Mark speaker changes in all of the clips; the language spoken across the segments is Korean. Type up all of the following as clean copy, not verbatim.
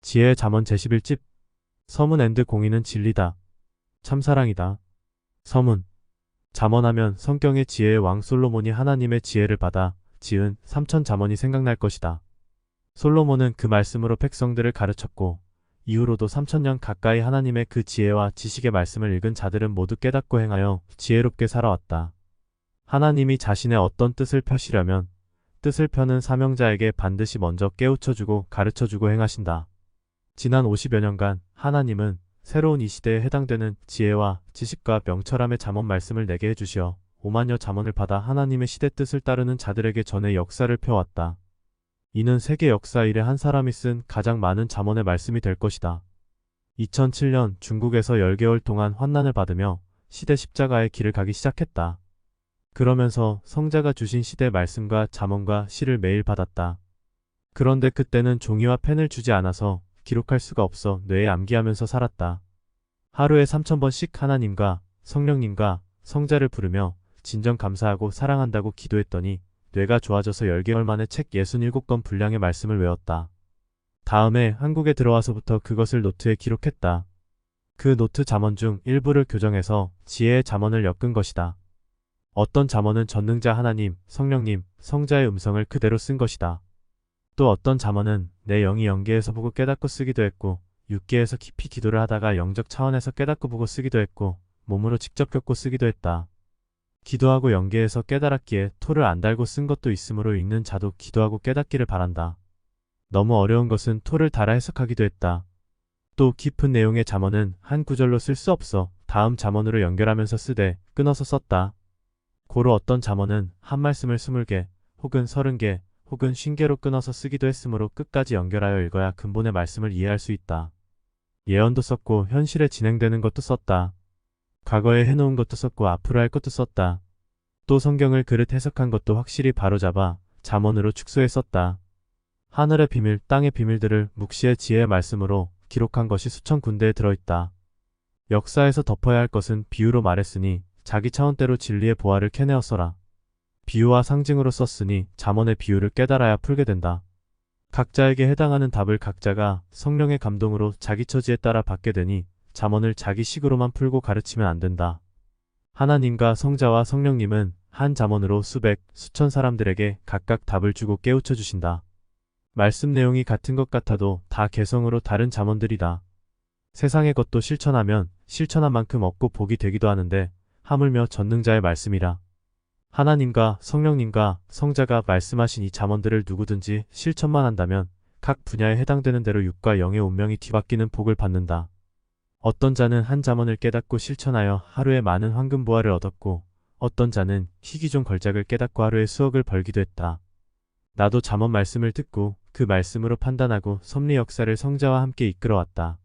Speaker 1: 지혜의 잠언 제11집. 서문 앤드 공의는 진리다. 참사랑이다. 서문. 잠언하면 성경의 지혜의 왕 솔로몬이 하나님의 지혜를 받아 지은 삼천 잠언이 생각날 것이다. 솔로몬은 그 말씀으로 백성들을 가르쳤고 이후로도 3000년 가까이 하나님의 그 지혜와 지식의 말씀을 읽은 자들은 모두 깨닫고 행하여 지혜롭게 살아왔다. 하나님이 자신의 어떤 뜻을 펴시려면 뜻을 펴는 사명자에게 반드시 먼저 깨우쳐주고 가르쳐주고 행하신다. 지난 50여 년간 하나님은 새로운 이 시대에 해당되는 지혜와 지식과 명철함의 잠언 말씀을 내게 해주시어 5만여 잠언을 받아 하나님의 시대 뜻을 따르는 자들에게 전해 역사를 펴왔다. 이는 세계 역사 이래 한 사람이 쓴 가장 많은 잠언의 말씀이 될 것이다. 2007년 중국에서 10개월 동안 환난을 받으며 시대 십자가의 길을 가기 시작했다. 그러면서 성자가 주신 시대 말씀과 잠언과 시를 매일 받았다. 그런데 그때는 종이와 펜을 주지 않아서 기록할 수가 없어 뇌에 암기하면서 살았다. 하루에 3000번씩 하나님과 성령님과 성자를 부르며 진정 감사하고 사랑한다고 기도했더니 뇌가 좋아져서 10개월 만에 책 67권 분량의 말씀을 외웠다. 다음에 한국에 들어와서부터 그것을 노트에 기록했다. 그 노트 잠언 중 일부를 교정해서 지혜의 잠언을 엮은 것이다. 어떤 잠언은 전능자 하나님, 성령님, 성자의 음성을 그대로 쓴 것이다. 또 어떤 잠언은 내 영이 영계에서 보고 깨닫고 쓰기도 했고 육계에서 깊이 기도를 하다가 영적 차원에서 깨닫고 보고 쓰기도 했고 몸으로 직접 겪고 쓰기도 했다. 기도하고 영계에서 깨달았기에 토를 안 달고 쓴 것도 있으므로 읽는 자도 기도하고 깨닫기를 바란다. 너무 어려운 것은 토를 달아 해석하기도 했다. 또 깊은 내용의 잠언은 한 구절로 쓸 수 없어 다음 잠언으로 연결하면서 쓰되 끊어서 썼다. 고로 어떤 잠언은 한 말씀을 20개 혹은 30개 혹은 50개로 끊어서 쓰기도 했으므로 끝까지 연결하여 읽어야 근본의 말씀을 이해할 수 있다. 예언도 썼고 현실에 진행되는 것도 썼다. 과거에 해놓은 것도 썼고 앞으로 할 것도 썼다. 또 성경을 그릇 해석한 것도 확실히 바로잡아 잠언으로 축소해 썼다. 하늘의 비밀, 땅의 비밀들을 묵시의 지혜의 말씀으로 기록한 것이 수천 군데에 들어있다. 역사에서 덮어야 할 것은 비유로 말했으니 자기 차원대로 진리의 보화를 캐내었어라. 비유와 상징으로 썼으니 잠언의 비유를 깨달아야 풀게 된다. 각자에게 해당하는 답을 각자가 성령의 감동으로 자기 처지에 따라 받게 되니 잠언을 자기 식으로만 풀고 가르치면 안 된다. 하나님과 성자와 성령님은 한 잠언으로 수백, 수천 사람들에게 각각 답을 주고 깨우쳐 주신다. 말씀 내용이 같은 것 같아도 다 개성으로 다른 잠언들이다. 세상의 것도 실천하면 실천한 만큼 얻고 복이 되기도 하는데 하물며 전능자의 말씀이라. 하나님과 성령님과 성자가 말씀하신 이 잠언들을 누구든지 실천만 한다면 각 분야에 해당되는 대로 육과 영의 운명이 뒤바뀌는 복을 받는다. 어떤 자는 한 잠언을 깨닫고 실천하여 하루에 많은 황금보화를 얻었고 어떤 자는 희귀종 걸작을 깨닫고 하루에 수억을 벌기도 했다. 나도 잠언 말씀을 듣고 그 말씀으로 판단하고 섭리 역사를 성자와 함께 이끌어왔다.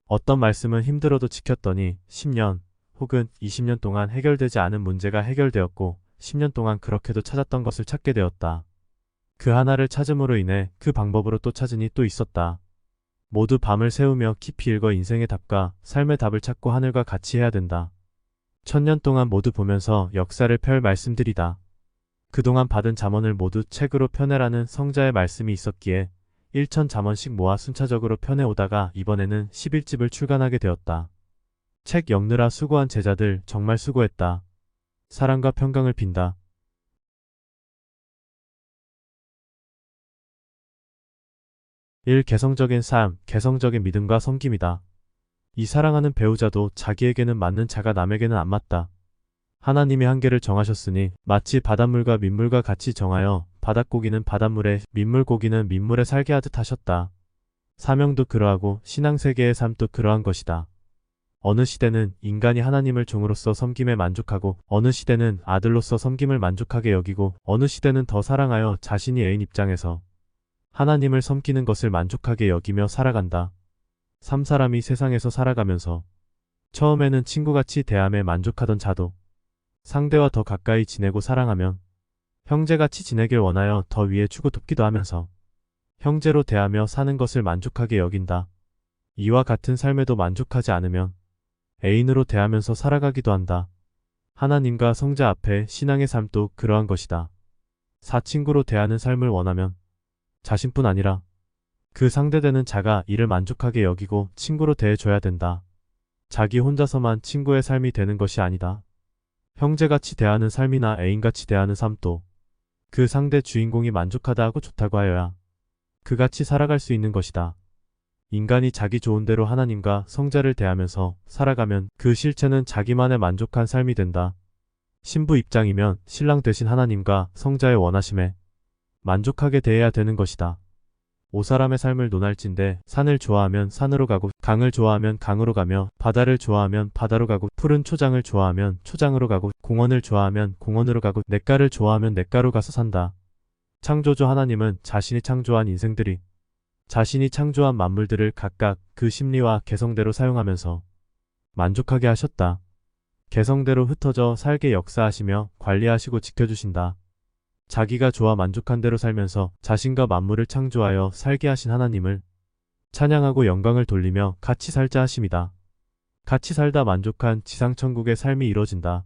Speaker 1: 어떤 말씀은 힘들어도 지켰더니 10년 혹은 20년 동안 해결되지 않은 문제가 해결되었고 10년 동안 그렇게도 찾았던 것을 찾게 되었다. 그 하나를 찾음으로 인해 그 방법으로 또 찾으니 또 있었다. 모두 밤을 새우며 깊이 읽어 인생의 답과 삶의 답을 찾고 하늘과 같이 해야 된다. 1000년 동안 모두 보면서 역사를 펼 말씀들이다. 그동안 받은 잠언을 모두 책으로 펴내라는 성자의 말씀이 있었기에 1000 잠언씩 모아 순차적으로 펴내오다가 이번에는 11집을 출간하게 되었다. 책 읽느라 수고한 제자들 정말 수고했다. 사랑과 평강을 빈다. 1. 개성적인 삶, 개성적인 믿음과 섬김이다. 이 사랑하는 배우자도 자기에게는 맞는 자가 남에게는 안 맞다. 하나님이 한계를 정하셨으니 마치 바닷물과 민물과 같이 정하여 바닷고기는 바닷물에 민물고기는 민물에 살게 하듯 하셨다. 사명도 그러하고 신앙세계의 삶도 그러한 것이다. 어느 시대는 인간이 하나님을 종으로서 섬김에 만족하고 어느 시대는 아들로서 섬김을 만족하게 여기고 어느 시대는 더 사랑하여 자신이 애인 입장에서 하나님을 섬기는 것을 만족하게 여기며 살아간다. 3사람이 세상에서 살아가면서 처음에는 친구같이 대함에 만족하던 자도 상대와 더 가까이 지내고 사랑하면 형제같이 지내길 원하여 더 위에 주고 돕기도 하면서 형제로 대하며 사는 것을 만족하게 여긴다. 이와 같은 삶에도 만족하지 않으면 애인으로 대하면서 살아가기도 한다. 하나님과 성자 앞에 신앙의 삶도 그러한 것이다. 사친구로 대하는 삶을 원하면 자신뿐 아니라 그 상대되는 자가 이를 만족하게 여기고 친구로 대해줘야 된다. 자기 혼자서만 친구의 삶이 되는 것이 아니다. 형제같이 대하는 삶이나 애인같이 대하는 삶도 그 상대 주인공이 만족하다 하고 좋다고 하여야 그같이 살아갈 수 있는 것이다. 인간이 자기 좋은 대로 하나님과 성자를 대하면서 살아가면 그 실체는 자기만의 만족한 삶이 된다. 신부 입장이면 신랑 대신 하나님과 성자의 원하심에 만족하게 대해야 되는 것이다. 5사람의 삶을 논할진대 산을 좋아하면 산으로 가고 강을 좋아하면 강으로 가며 바다를 좋아하면 바다로 가고 푸른 초장을 좋아하면 초장으로 가고 공원을 좋아하면 공원으로 가고 냇가를 좋아하면 냇가로 가서 산다. 창조주 하나님은 자신이 창조한 인생들이 자신이 창조한 만물들을 각각 그 심리와 개성대로 사용하면서 만족하게 하셨다. 개성대로 흩어져 살게 역사하시며 관리하시고 지켜주신다. 자기가 좋아 만족한 대로 살면서 자신과 만물을 창조하여 살게 하신 하나님을 찬양하고 영광을 돌리며 같이 살자 하심이다. 같이 살다 만족한 지상천국의 삶이 이루어진다.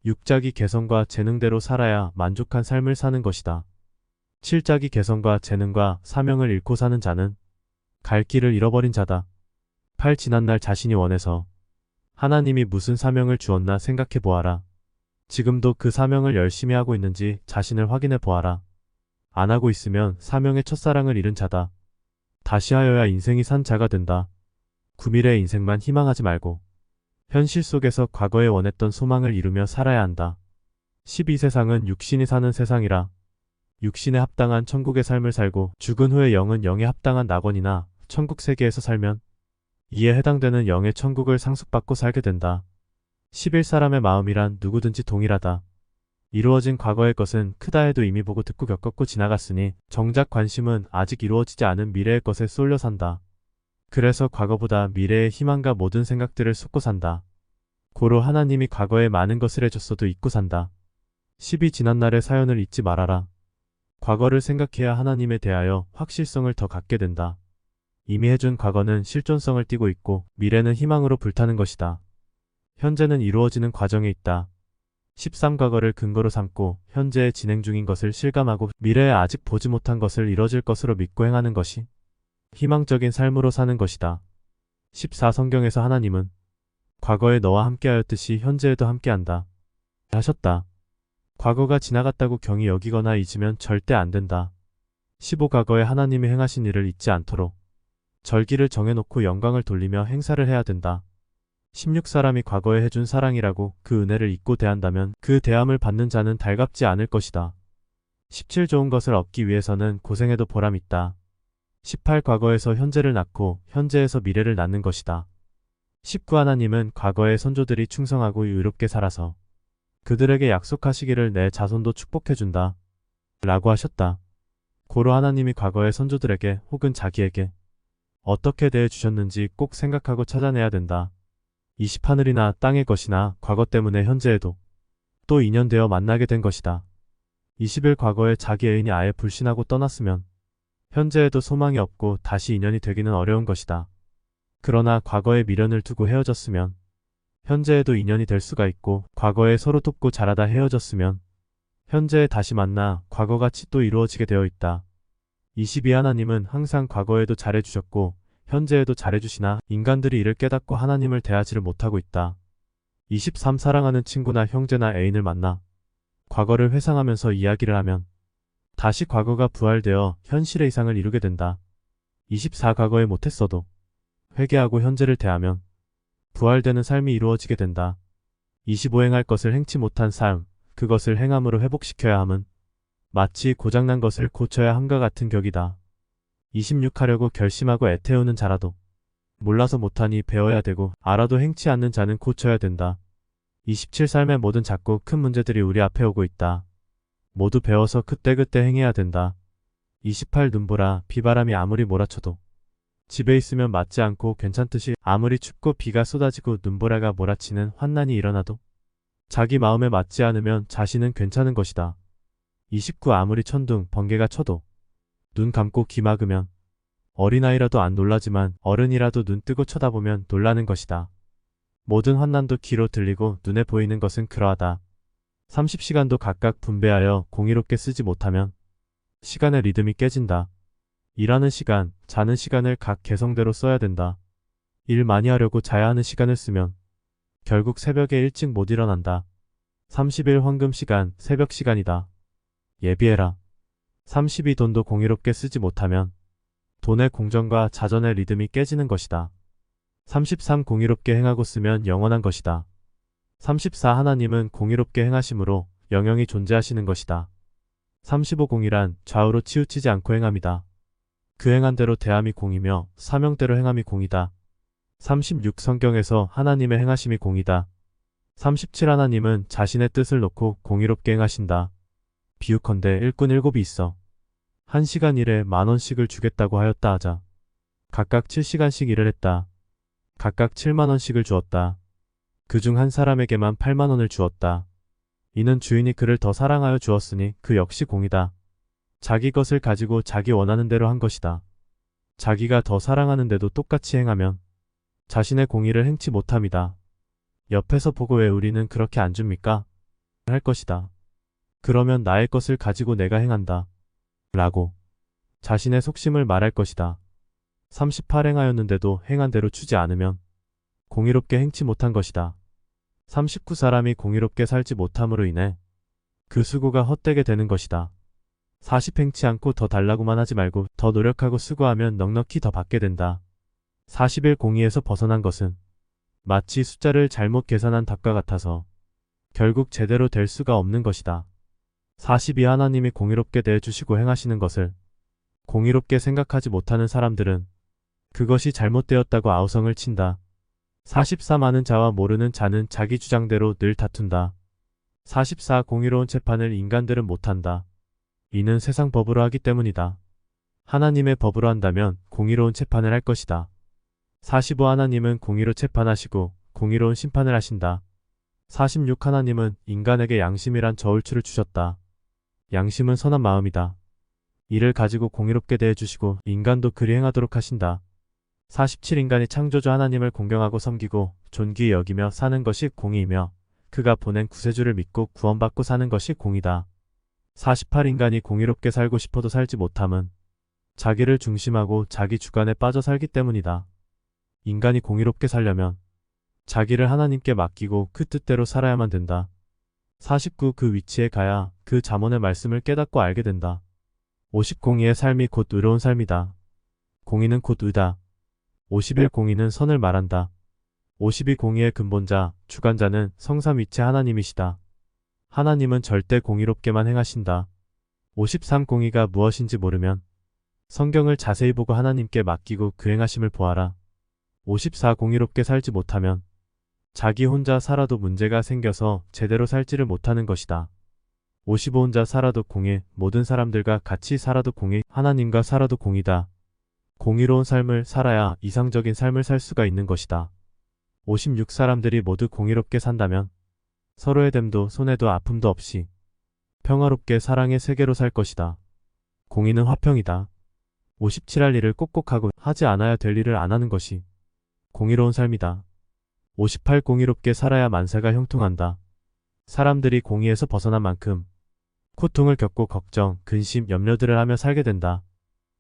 Speaker 1: 육자기 개성과 재능대로 살아야 만족한 삶을 사는 것이다. 칠자기 개성과 재능과 사명을 잃고 사는 자는 갈 길을 잃어버린 자다. 8 지난날 자신이 원해서 하나님이 무슨 사명을 주었나 생각해 보아라. 지금도 그 사명을 열심히 하고 있는지 자신을 확인해 보아라. 안 하고 있으면 사명의 첫사랑을 잃은 자다. 다시 하여야 인생이 산 자가 된다. 구미래의 인생만 희망하지 말고 현실 속에서 과거에 원했던 소망을 이루며 살아야 한다. 12세상은 육신이 사는 세상이라 육신에 합당한 천국의 삶을 살고 죽은 후에 영은 영에 합당한 낙원이나 천국 세계에서 살면 이에 해당되는 영의 천국을 상속받고 살게 된다. 11사람의 마음이란 누구든지 동일하다. 이루어진 과거의 것은 크다 해도 이미 보고 듣고 겪었고 지나갔으니 정작 관심은 아직 이루어지지 않은 미래의 것에 쏠려 산다. 그래서 과거보다 미래의 희망과 모든 생각들을 쏟고 산다. 고로 하나님이 과거에 많은 것을 해줬어도 잊고 산다. 12 지난날의 사연을 잊지 말아라. 과거를 생각해야 하나님에 대하여 확실성을 더 갖게 된다. 이미 해준 과거는 실존성을 띠고 있고 미래는 희망으로 불타는 것이다. 현재는 이루어지는 과정에 있다. 13과거를 근거로 삼고 현재에 진행 중인 것을 실감하고 미래에 아직 보지 못한 것을 이뤄질 것으로 믿고 행하는 것이 희망적인 삶으로 사는 것이다. 14 성경에서 하나님은 과거에 너와 함께하였듯이 현재에도 함께한다 하셨다. 과거가 지나갔다고 경히 여기거나 잊으면 절대 안 된다. 15 과거에 하나님이 행하신 일을 잊지 않도록 절기를 정해놓고 영광을 돌리며 행사를 해야 된다. 16사람이 과거에 해준 사랑이라고 그 은혜를 잊고 대한다면 그 대함을 받는 자는 달갑지 않을 것이다. 17 좋은 것을 얻기 위해서는 고생해도 보람 있다. 18 과거에서 현재를 낳고 현재에서 미래를 낳는 것이다. 19 하나님은 과거의 선조들이 충성하고 의롭게 살아서 그들에게 약속하시기를 내 자손도 축복해준다 라고 하셨다. 고로 하나님이 과거의 선조들에게 혹은 자기에게 어떻게 대해 주셨는지 꼭 생각하고 찾아내야 된다. 20 하늘이나 땅의 것이나 과거 때문에 현재에도 또 인연되어 만나게 된 것이다. 21 과거에 자기 애인이 아예 불신하고 떠났으면 현재에도 소망이 없고 다시 인연이 되기는 어려운 것이다. 그러나 과거에 미련을 두고 헤어졌으면 현재에도 인연이 될 수가 있고 과거에 서로 돕고 자라다 헤어졌으면 현재에 다시 만나 과거같이 또 이루어지게 되어 있다. 22 하나님은 항상 과거에도 잘해주셨고 현재에도 잘해주시나 인간들이 이를 깨닫고 하나님을 대하지를 못하고 있다. 23 사랑하는 친구나 형제나 애인을 만나 과거를 회상하면서 이야기를 하면 다시 과거가 부활되어 현실의 이상을 이루게 된다. 24 과거에 못했어도 회개하고 현재를 대하면 부활되는 삶이 이루어지게 된다. 25 행할 것을 행치 못한 삶, 그것을 행함으로 회복시켜야 함은 마치 고장난 것을 고쳐야 함과 같은 격이다. 26 하려고 결심하고 애태우는 자라도 몰라서 못하니 배워야 되고 알아도 행치 않는 자는 고쳐야 된다. 27 삶의 모든 작고 큰 문제들이 우리 앞에 오고 있다. 모두 배워서 그때그때 행해야 된다. 28 눈보라 비바람이 아무리 몰아쳐도 집에 있으면 맞지 않고 괜찮듯이 아무리 춥고 비가 쏟아지고 눈보라가 몰아치는 환난이 일어나도 자기 마음에 맞지 않으면 자신은 괜찮은 것이다. 29 아무리 천둥 번개가 쳐도 눈 감고 귀 막으면 어린아이라도 안 놀라지만 어른이라도 눈 뜨고 쳐다보면 놀라는 것이다. 모든 환난도 귀로 들리고 눈에 보이는 것은 그러하다. 30시간도 각각 분배하여 공의롭게 쓰지 못하면 시간의 리듬이 깨진다. 일하는 시간, 자는 시간을 각 개성대로 써야 된다. 일 많이 하려고 자야 하는 시간을 쓰면 결국 새벽에 일찍 못 일어난다. 30일 황금 시간, 새벽 시간이다. 예비해라. 32 돈도 공의롭게 쓰지 못하면 돈의 공정과 자전의 리듬이 깨지는 것이다. 33 공의롭게 행하고 쓰면 영원한 것이다. 34 하나님은 공의롭게 행하심으로 영영이 존재하시는 것이다. 35 공의란 좌우로 치우치지 않고 행함이다. 그 행한 대로 대함이 공이며 사명대로 행함이 공이다. 36 성경에서 하나님의 행하심이 공이다. 37 하나님은 자신의 뜻을 놓고 공의롭게 행하신다. 비유컨대 일꾼 7이 있어. 1시간 일에 10,000원씩을 주겠다고 하였다 하자. 각각 7시간씩 일을 했다. 각각 70,000원씩을 주었다. 그중 한 사람에게만 80,000원을 주었다. 이는 주인이 그를 더 사랑하여 주었으니 그 역시 공이다. 자기 것을 가지고 자기 원하는 대로 한 것이다. 자기가 더 사랑하는데도 똑같이 행하면 자신의 공의를 행치 못함이다. 옆에서 보고 왜 우리는 그렇게 안 줍니까? 할 것이다. 그러면 나의 것을 가지고 내가 행한다. 라고 자신의 속심을 말할 것이다. 38 행하였는데도 행한 대로 주지 않으면 공의롭게 행치 못한 것이다. 39 사람이 공의롭게 살지 못함으로 인해 그 수고가 헛되게 되는 것이다. 40 행치 않고 더 달라고만 하지 말고 더 노력하고 수고하면 넉넉히 더 받게 된다. 41 공의에서 벗어난 것은 마치 숫자를 잘못 계산한 닭과 같아서 결국 제대로 될 수가 없는 것이다. 42 하나님이 공의롭게 대해주시고 행하시는 것을 공의롭게 생각하지 못하는 사람들은 그것이 잘못되었다고 아우성을 친다. 44 많은 자와 모르는 자는 자기 주장대로 늘 다툰다. 44 공의로운 재판을 인간들은 못한다. 이는 세상 법으로 하기 때문이다. 하나님의 법으로 한다면 공의로운 재판을 할 것이다. 45 하나님은 공의로 재판하시고 공의로운 심판을 하신다. 46 하나님은 인간에게 양심이란 저울추를 주셨다. 양심은 선한 마음이다. 이를 가지고 공의롭게 대해주시고 인간도 그리 행하도록 하신다. 47 인간이 창조주 하나님을 공경하고 섬기고 존귀히 여기며 사는 것이 공의이며 그가 보낸 구세주를 믿고 구원받고 사는 것이 공이다. 48 인간이 공의롭게 살고 싶어도 살지 못함은 자기를 중심하고 자기 주관에 빠져 살기 때문이다. 인간이 공의롭게 살려면 자기를 하나님께 맡기고 그 뜻대로 살아야만 된다. 49 그 위치에 가야 그 잠언의 말씀을 깨닫고 알게 된다. 50 공의의 삶이 곧 의로운 삶이다. 공의는 곧 의다. 51 공의는 선을 말한다. 52 공의의 근본자, 주관자는 성삼위체 하나님이시다. 하나님은 절대 공의롭게만 행하신다. 53 공의가 무엇인지 모르면 성경을 자세히 보고 하나님께 맡기고 그 행하심을 보아라. 54 공의롭게 살지 못하면 자기 혼자 살아도 문제가 생겨서 제대로 살지를 못하는 것이다. 55 혼자 살아도 공의, 모든 사람들과 같이 살아도 공의, 하나님과 살아도 공이다. 공의로운 삶을 살아야 이상적인 삶을 살 수가 있는 것이다. 56 사람들이 모두 공의롭게 산다면 서로의 댐도 손해도 아픔도 없이 평화롭게 사랑의 세계로 살 것이다. 공의는 화평이다. 57 할 일을 꼭꼭 하고 하지 않아야 될 일을 안 하는 것이 공의로운 삶이다. 58 공의롭게 살아야 만사가 형통한다. 사람들이 공의에서 벗어난 만큼 고통을 겪고 걱정, 근심, 염려들을 하며 살게 된다.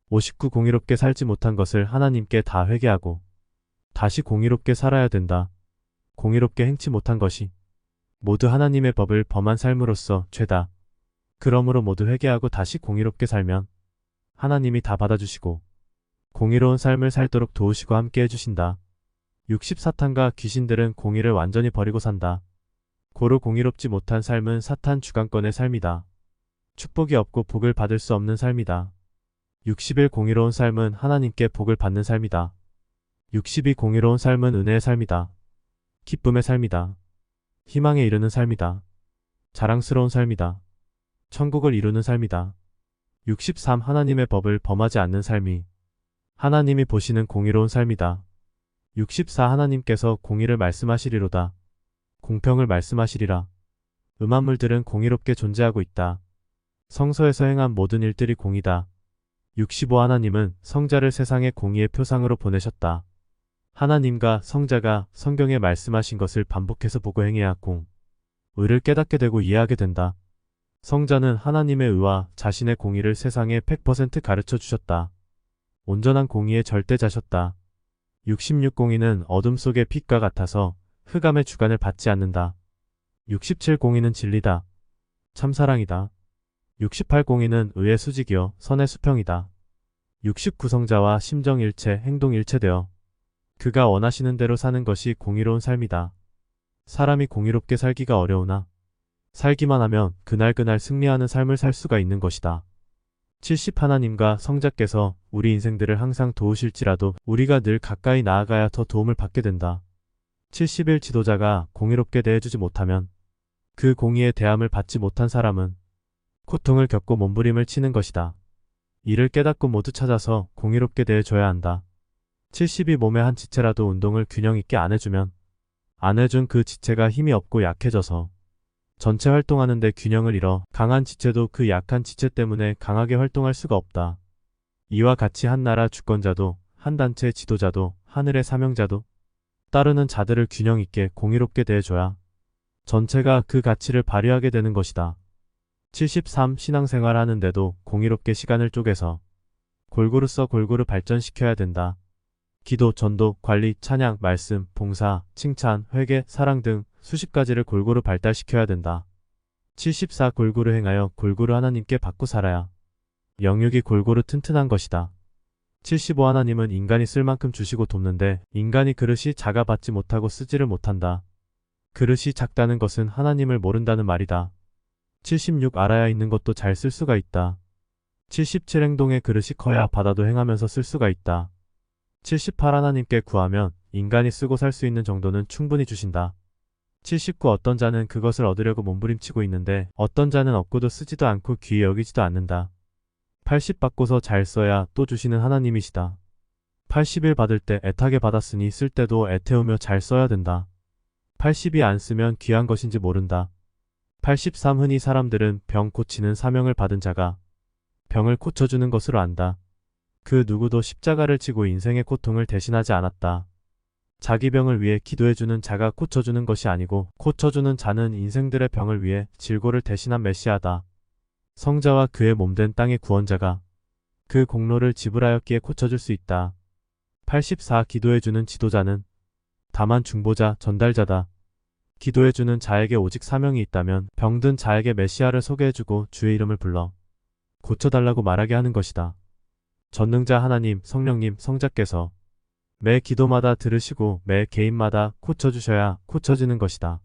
Speaker 1: 59 공의롭게 살지 못한 것을 하나님께 다 회개하고 다시 공의롭게 살아야 된다. 공의롭게 행치 못한 것이 모두 하나님의 법을 범한 삶으로서 죄다. 그러므로 모두 회개하고 다시 공의롭게 살면 하나님이 다 받아주시고 공의로운 삶을 살도록 도우시고 함께 해주신다. 60 사탄과 귀신들은 공의를 완전히 버리고 산다. 고로 공의롭지 못한 삶은 사탄 주관권의 삶이다. 축복이 없고 복을 받을 수 없는 삶이다. 60일 공의로운 삶은 하나님께 복을 받는 삶이다. 62 공의로운 삶은 은혜의 삶이다. 기쁨의 삶이다. 희망에 이르는 삶이다. 자랑스러운 삶이다. 천국을 이루는 삶이다. 63 하나님의 법을 범하지 않는 삶이 하나님이 보시는 공의로운 삶이다. 64 하나님께서 공의를 말씀하시리로다. 공평을 말씀하시리라. 음란물들은 공의롭게 존재하고 있다. 성서에서 행한 모든 일들이 공이다. 65 하나님은 성자를 세상의 공의의 표상으로 보내셨다. 하나님과 성자가 성경에 말씀하신 것을 반복해서 보고 행해야 의를 깨닫게 되고 이해하게 된다. 성자는 하나님의 의와 자신의 공의를 세상에 100% 가르쳐 주셨다. 온전한 공의의 절대자셨다. 66공의는 어둠 속의 빛과 같아서 흑암의 주관을 받지 않는다. 67공의는 진리다. 참사랑이다. 68공의는 의의 수직이요 선의 수평이다. 69성자와 심정일체 행동일체되어 그가 원하시는 대로 사는 것이 공의로운 삶이다. 사람이 공의롭게 살기가 어려우나 살기만 하면 그날그날 승리하는 삶을 살 수가 있는 것이다. 70 하나님과 성자께서 우리 인생들을 항상 도우실지라도 우리가 늘 가까이 나아가야 더 도움을 받게 된다. 71 지도자가 공의롭게 대해주지 못하면 그 공의의 대함을 받지 못한 사람은 고통을 겪고 몸부림을 치는 것이다. 이를 깨닫고 모두 찾아서 공의롭게 대해줘야 한다. 70이 몸의 한 지체라도 운동을 균형 있게 안 해주면 안 해준 그 지체가 힘이 없고 약해져서 전체 활동하는데 균형을 잃어 강한 지체도 그 약한 지체 때문에 강하게 활동할 수가 없다. 이와 같이 한 나라 주권자도 한 단체의 지도자도 하늘의 사명자도 따르는 자들을 균형 있게 공의롭게 대해줘야 전체가 그 가치를 발휘하게 되는 것이다. 73 신앙생활 하는데도 공의롭게 시간을 쪼개서 골고루 써 골고루 발전시켜야 된다. 기도, 전도, 관리, 찬양, 말씀, 봉사, 칭찬, 회개, 사랑 등 수십 가지를 골고루 발달시켜야 된다. 74 골고루 행하여 골고루 하나님께 받고 살아야 영육이 골고루 튼튼한 것이다. 75 하나님은 인간이 쓸 만큼 주시고 돕는데 인간이 그릇이 작아 받지 못하고 쓰지를 못한다. 그릇이 작다는 것은 하나님을 모른다는 말이다. 76 알아야 있는 것도 잘 쓸 수가 있다. 77 행동의 그릇이 커야 받아도 행하면서 쓸 수가 있다. 78 하나님께 구하면 인간이 쓰고 살 수 있는 정도는 충분히 주신다. 79 어떤 자는 그것을 얻으려고 몸부림치고 있는데 어떤 자는 얻고도 쓰지도 않고 귀히 여기지도 않는다. 80 받고서 잘 써야 또 주시는 하나님이시다. 81 받을 때 애타게 받았으니 쓸 때도 애태우며 잘 써야 된다. 80이 안 쓰면 귀한 것인지 모른다. 83 흔히 사람들은 병 고치는 사명을 받은 자가 병을 고쳐주는 것으로 안다. 그 누구도 십자가를 지고 인생의 고통을 대신하지 않았다. 자기 병을 위해 기도해주는 자가 고쳐주는 것이 아니고 고쳐주는 자는 인생들의 병을 위해 질고를 대신한 메시아다. 성자와 그의 몸된 땅의 구원자가 그 공로를 지불하였기에 고쳐줄 수 있다. 84 기도해주는 지도자는 다만 중보자, 전달자다. 기도해주는 자에게 오직 사명이 있다면 병든 자에게 메시아를 소개해주고 주의 이름을 불러 고쳐달라고 말하게 하는 것이다. 전능자 하나님, 성령님, 성자께서 매 기도마다 들으시고 매 개인마다 고쳐주셔야 고쳐지는 것이다.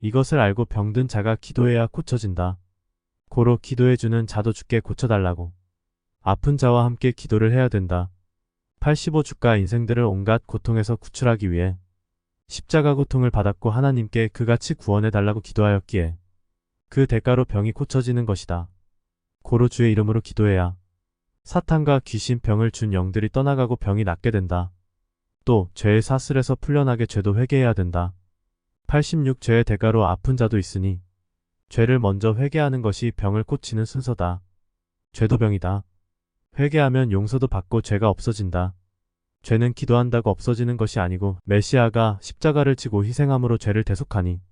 Speaker 1: 이것을 알고 병든 자가 기도해야 고쳐진다. 고로 기도해주는 자도 주께 고쳐달라고 아픈 자와 함께 기도를 해야 된다. 85 주가 인생들을 온갖 고통에서 구출하기 위해 십자가 고통을 받았고 하나님께 그같이 구원해달라고 기도하였기에 그 대가로 병이 고쳐지는 것이다. 고로 주의 이름으로 기도해야 사탄과 귀신 병을 준 영들이 떠나가고 병이 낫게 된다. 또 죄의 사슬에서 풀려나게 죄도 회개해야 된다. 86 죄의 대가로 아픈 자도 있으니 죄를 먼저 회개하는 것이 병을 고치는 순서다. 죄도 병이다. 회개하면 용서도 받고 죄가 없어진다. 죄는 기도한다고 없어지는 것이 아니고 메시아가 십자가를 지고 희생함으로 죄를 대속하니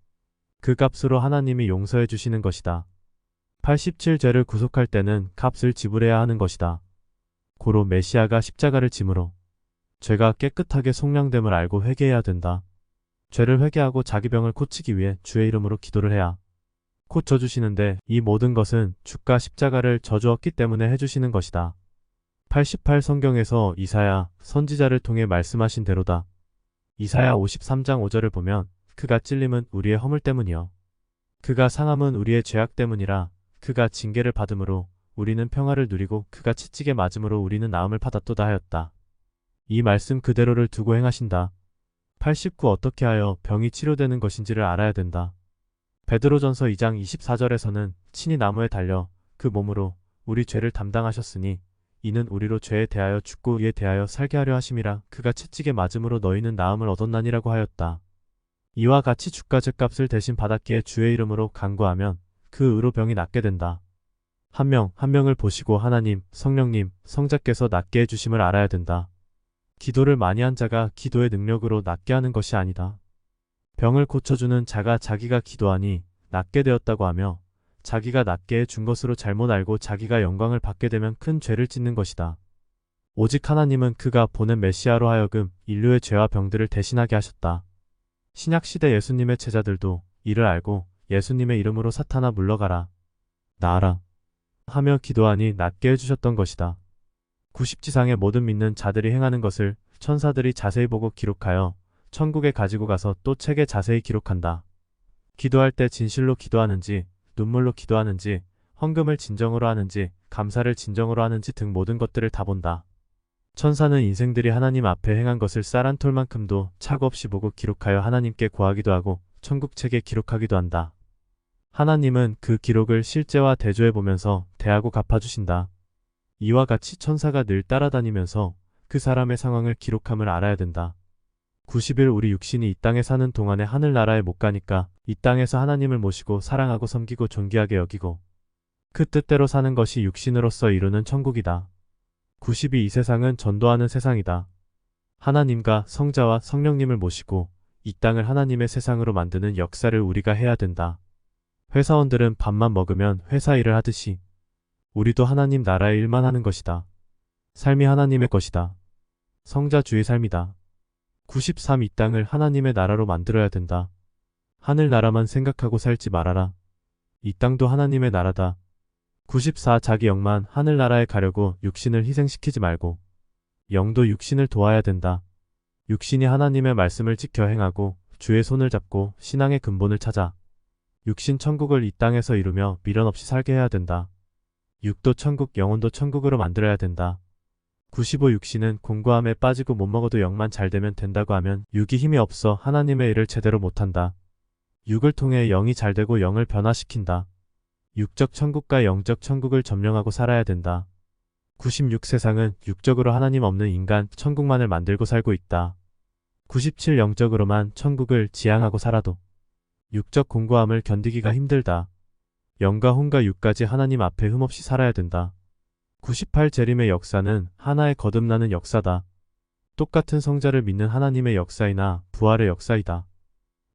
Speaker 1: 그 값으로 하나님이 용서해 주시는 것이다. 87 죄를 구속할 때는 값을 지불해야 하는 것이다. 고로 메시아가 십자가를 짐으로 죄가 깨끗하게 속량됨을 알고 회개해야 된다. 죄를 회개하고 자기 병을 고치기 위해 주의 이름으로 기도를 해야 고쳐주시는데 이 모든 것은 주가 십자가를 져주었기 때문에 해주시는 것이다. 88 성경에서 이사야 선지자를 통해 말씀하신 대로다. 이사야 53장 5절을 보면 그가 찔림은 우리의 허물 때문이요 그가 상함은 우리의 죄악 때문이라 그가 징계를 받음으로 우리는 평화를 누리고 그가 채찍에 맞음으로 우리는 나음을 받았도다 하였다. 이 말씀 그대로를 두고 행하신다. 89 어떻게 하여 병이 치료되는 것인지를 알아야 된다. 베드로전서 2장 24절에서는 친히 나무에 달려 그 몸으로 우리 죄를 담당하셨으니 이는 우리로 죄에 대하여 죽고 이에 대하여 살게 하려 하심이라 그가 채찍에 맞음으로 너희는 나음을 얻었나니라고 하였다. 이와 같이 주가 죄값을 대신 받았기에 주의 이름으로 간구하면 그 의로 병이 낫게 된다. 한 명 한 명을 보시고 하나님, 성령님, 성자께서 낫게 해주심을 알아야 된다. 기도를 많이 한 자가 기도의 능력으로 낫게 하는 것이 아니다. 병을 고쳐주는 자가 자기가 기도하니 낫게 되었다고 하며 자기가 낫게 해준 것으로 잘못 알고 자기가 영광을 받게 되면 큰 죄를 짓는 것이다. 오직 하나님은 그가 보낸 메시아로 하여금 인류의 죄와 병들을 대신하게 하셨다. 신약시대 예수님의 제자들도 이를 알고 예수님의 이름으로 사탄아 물러가라, 나아라 하며 기도하니 낫게 해주셨던 것이다. 90지상의 모든 믿는 자들이 행하는 것을 천사들이 자세히 보고 기록하여 천국에 가지고 가서 또 책에 자세히 기록한다. 기도할 때 진실로 기도하는지, 눈물로 기도하는지, 헌금을 진정으로 하는지, 감사를 진정으로 하는지 등 모든 것들을 다 본다. 천사는 인생들이 하나님 앞에 행한 것을 쌀 한 톨만큼도 착오 없이 보고 기록하여 하나님께 고하기도 하고 천국책에 기록하기도 한다. 하나님은 그 기록을 실제와 대조해 보면서 대하고 갚아주신다. 이와 같이 천사가 늘 따라다니면서 그 사람의 상황을 기록함을 알아야 된다. 90일 우리 육신이 이 땅에 사는 동안에 하늘나라에 못 가니까 이 땅에서 하나님을 모시고 사랑하고 섬기고 존귀하게 여기고 그 뜻대로 사는 것이 육신으로서 이루는 천국이다. 90이 이 세상은 전도하는 세상이다. 하나님과 성자와 성령님을 모시고 이 땅을 하나님의 세상으로 만드는 역사를 우리가 해야 된다. 회사원들은 밥만 먹으면 회사 일을 하듯이 우리도 하나님 나라의 일만 하는 것이다. 삶이 하나님의 것이다. 성자주의 삶이다. 93 이 땅을 하나님의 나라로 만들어야 된다. 하늘나라만 생각하고 살지 말아라. 이 땅도 하나님의 나라다. 94 자기 영만 하늘나라에 가려고 육신을 희생시키지 말고 영도 육신을 도와야 된다. 육신이 하나님의 말씀을 지켜 행하고 주의 손을 잡고 신앙의 근본을 찾아 육신 천국을 이 땅에서 이루며 미련 없이 살게 해야 된다. 육도 천국, 영혼도 천국으로 만들어야 된다. 95 육신은 공고함에 빠지고 못 먹어도 영만 잘 되면 된다고 하면 육이 힘이 없어 하나님의 일을 제대로 못한다. 육을 통해 영이 잘 되고 영을 변화시킨다. 육적 천국과 영적 천국을 점령하고 살아야 된다. 96 세상은 육적으로 하나님 없는 인간 천국만을 만들고 살고 있다. 97 영적으로만 천국을 지향하고 살아도 육적 공고함을 견디기가 힘들다. 영과 혼과 육까지 하나님 앞에 흠없이 살아야 된다. 98 재림의 역사는 하나의 거듭나는 역사다. 똑같은 성자를 믿는 하나님의 역사이나 부활의 역사이다.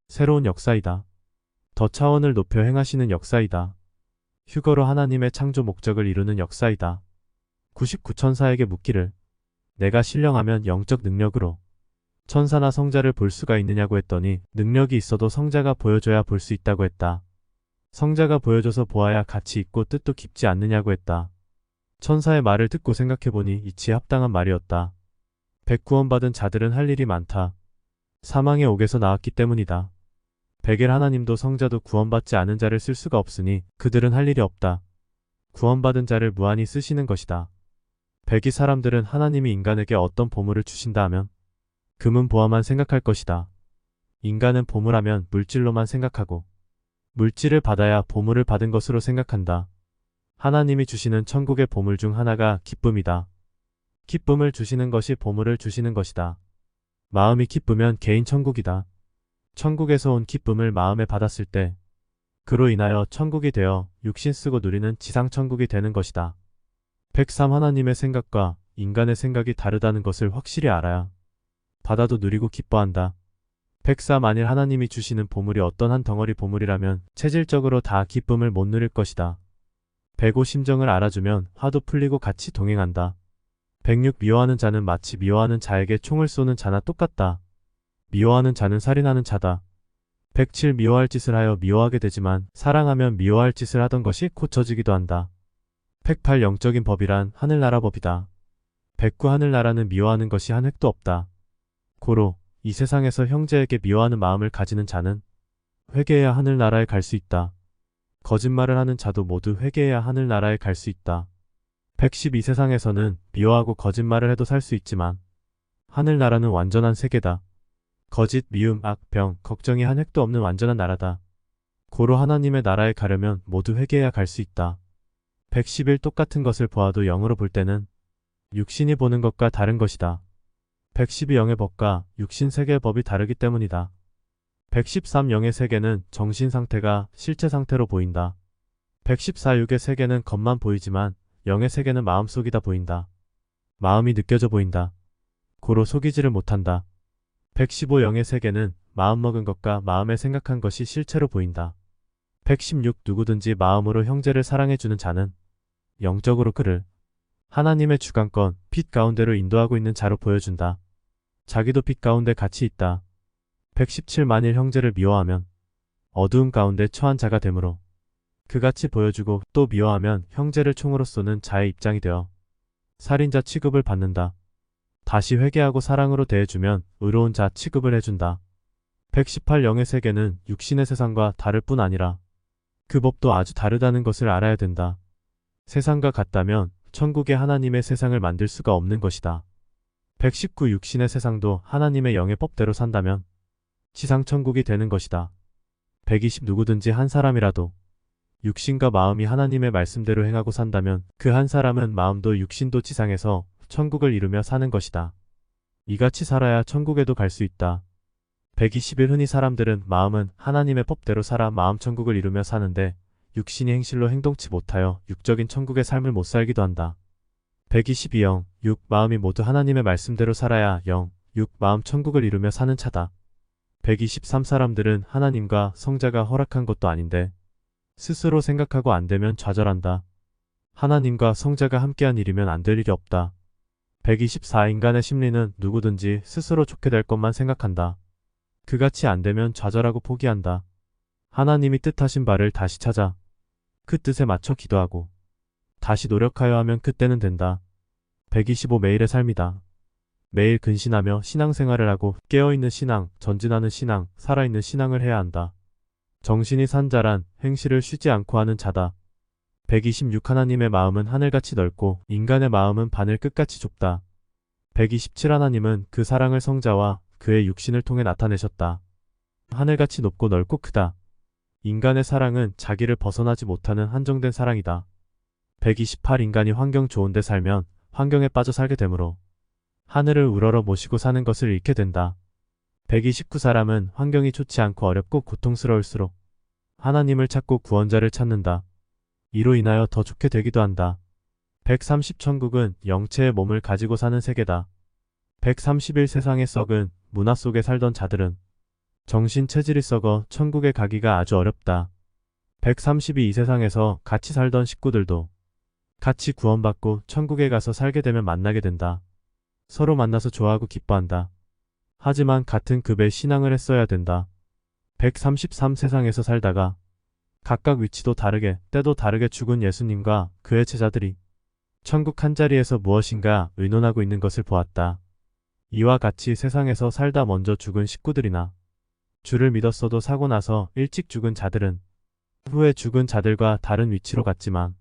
Speaker 1: 새로운 역사이다. 더 차원을 높여 행하시는 역사이다. 휴거로 하나님의 창조 목적을 이루는 역사이다. 99 천사에게 묻기를 내가 신령하면 영적 능력으로 천사나 성자를 볼 수가 있느냐고 했더니 능력이 있어도 성자가 보여줘야 볼 수 있다고 했다. 성자가 보여줘서 보아야 가치 있고 뜻도 깊지 않느냐고 했다. 천사의 말을 듣고 생각해보니 이치에 합당한 말이었다. 100구원받은 자들은 할 일이 많다. 사망의 옥에서 나왔기 때문이다. 100일 하나님도 성자도 구원받지 않은 자를 쓸 수가 없으니 그들은 할 일이 없다. 구원받은 자를 무한히 쓰시는 것이다. 100이 사람들은 하나님이 인간에게 어떤 보물을 주신다 하면 금은 보화만 생각할 것이다. 인간은 보물하면 물질로만 생각하고 물질을 받아야 보물을 받은 것으로 생각한다. 하나님이 주시는 천국의 보물 중 하나가 기쁨이다. 기쁨을 주시는 것이 보물을 주시는 것이다. 마음이 기쁘면 개인 천국이다. 천국에서 온 기쁨을 마음에 받았을 때 그로 인하여 천국이 되어 육신 쓰고 누리는 지상 천국이 되는 것이다. 103 하나님의 생각과 인간의 생각이 다르다는 것을 확실히 알아야 받아도 누리고 기뻐한다. 104 만일 하나님이 주시는 보물이 어떤 한 덩어리 보물이라면 체질적으로 다 기쁨을 못 누릴 것이다. 105 심정을 알아주면 화도 풀리고 같이 동행한다. 106 미워하는 자는 마치 미워하는 자에게 총을 쏘는 자나 똑같다. 미워하는 자는 살인하는 자다. 107 미워할 짓을 하여 미워하게 되지만 사랑하면 미워할 짓을 하던 것이 고쳐지기도 한다. 108 영적인 법이란 하늘나라 법이다. 109 하늘나라는 미워하는 것이 한 획도 없다. 고로 이 세상에서 형제에게 미워하는 마음을 가지는 자는 회개해야 하늘나라에 갈 수 있다. 거짓말을 하는 자도 모두 회개해야 하늘나라에 갈 수 있다. 110 이 세상에서는 미워하고 거짓말을 해도 살 수 있지만 하늘나라는 완전한 세계다. 거짓, 미움, 악, 병, 걱정이 한 획도 없는 완전한 나라다. 고로 하나님의 나라에 가려면 모두 회개해야 갈 수 있다. 111 똑같은 것을 보아도 영으로 볼 때는 육신이 보는 것과 다른 것이다. 112 영의 법과 육신 세계의 법이 다르기 때문이다. 113 영의 세계는 정신 상태가 실체 상태로 보인다. 114 육의 세계는 겉만 보이지만 영의 세계는 마음속이다 보인다. 마음이 느껴져 보인다. 고로 속이지를 못한다. 115 영의 세계는 마음먹은 것과 마음에 생각한 것이 실체로 보인다. 116 누구든지 마음으로 형제를 사랑해주는 자는 영적으로 그를 하나님의 주관권, 빛 가운데로 인도하고 있는 자로 보여준다. 자기도 빛 가운데 같이 있다. 117만일 형제를 미워하면 어두움 가운데 처한 자가 되므로 그같이 보여주고 또 미워하면 형제를 총으로 쏘는 자의 입장이 되어 살인자 취급을 받는다. 다시 회개하고 사랑으로 대해주면 의로운 자 취급을 해준다. 118 영의 세계는 육신의 세상과 다를 뿐 아니라 그 법도 아주 다르다는 것을 알아야 된다. 세상과 같다면 천국의 하나님의 세상을 만들 수가 없는 것이다. 119 육신의 세상도 하나님의 영의 법대로 산다면 지상 천국이 되는 것이다. 120 누구든지 한 사람이라도 육신과 마음이 하나님의 말씀대로 행하고 산다면 그 한 사람은 마음도 육신도 지상에서 천국을 이루며 사는 것이다. 이같이 살아야 천국에도 갈 수 있다. 121 흔히 사람들은 마음은 하나님의 법대로 살아 마음 천국을 이루며 사는데 육신이 행실로 행동치 못하여 육적인 천국의 삶을 못 살기도 한다. 122 영, 6 마음이 모두 하나님의 말씀대로 살아야 0, 6 마음 천국을 이루며 사는 차다. 123 사람들은 하나님과 성자가 허락한 것도 아닌데 스스로 생각하고 안 되면 좌절한다. 하나님과 성자가 함께한 일이면 안 될 일이 없다. 124 인간의 심리는 누구든지 스스로 좋게 될 것만 생각한다. 그같이 안 되면 좌절하고 포기한다. 하나님이 뜻하신 바를 다시 찾아 그 뜻에 맞춰 기도하고 다시 노력하여 하면 그때는 된다. 125 매일의 삶이다. 매일 근신하며 신앙생활을 하고 깨어있는 신앙, 전진하는 신앙, 살아있는 신앙을 해야 한다. 정신이 산 자란 행실을 쉬지 않고 하는 자다. 126 하나님의 마음은 하늘같이 넓고 인간의 마음은 바늘 끝같이 좁다. 127 하나님은 그 사랑을 성자와 그의 육신을 통해 나타내셨다. 하늘같이 높고 넓고 크다. 인간의 사랑은 자기를 벗어나지 못하는 한정된 사랑이다. 128 인간이 환경 좋은데 살면 환경에 빠져 살게 되므로 하늘을 우러러 모시고 사는 것을 잃게 된다. 129 사람은 환경이 좋지 않고 어렵고 고통스러울수록 하나님을 찾고 구원자를 찾는다. 이로 인하여 더 좋게 되기도 한다. 130 천국은 영체의 몸을 가지고 사는 세계다. 131 세상에 썩은 문화 속에 살던 자들은 정신 체질이 썩어 천국에 가기가 아주 어렵다. 132 이 세상에서 같이 살던 식구들도 같이 구원받고 천국에 가서 살게 되면 만나게 된다. 서로 만나서 좋아하고 기뻐한다. 하지만 같은 급의 신앙을 했어야 된다. 133 세상에서 살다가 각각 위치도 다르게 때도 다르게 죽은 예수님과 그의 제자들이 천국 한자리에서 무엇인가 의논하고 있는 것을 보았다. 이와 같이 세상에서 살다 먼저 죽은 식구들이나 주를 믿었어도 사고 나서 일찍 죽은 자들은 후에 죽은 자들과 다른 위치로 갔지만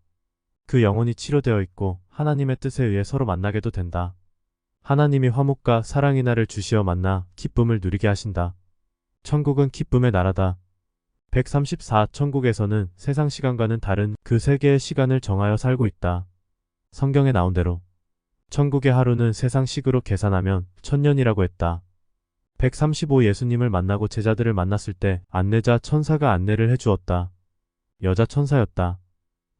Speaker 1: 그 영혼이 치료되어 있고 하나님의 뜻에 의해 서로 만나게도 된다. 하나님이 화목과 사랑의 날을 주시어 만나 기쁨을 누리게 하신다. 천국은 기쁨의 나라다. 134 천국에서는 세상 시간과는 다른 그 세계의 시간을 정하여 살고 있다. 성경에 나온 대로 천국의 하루는 세상 식으로 계산하면 1000년이라고 했다. 135 예수님을 만나고 제자들을 만났을 때 안내자 천사가 안내를 해주었다. 여자 천사였다.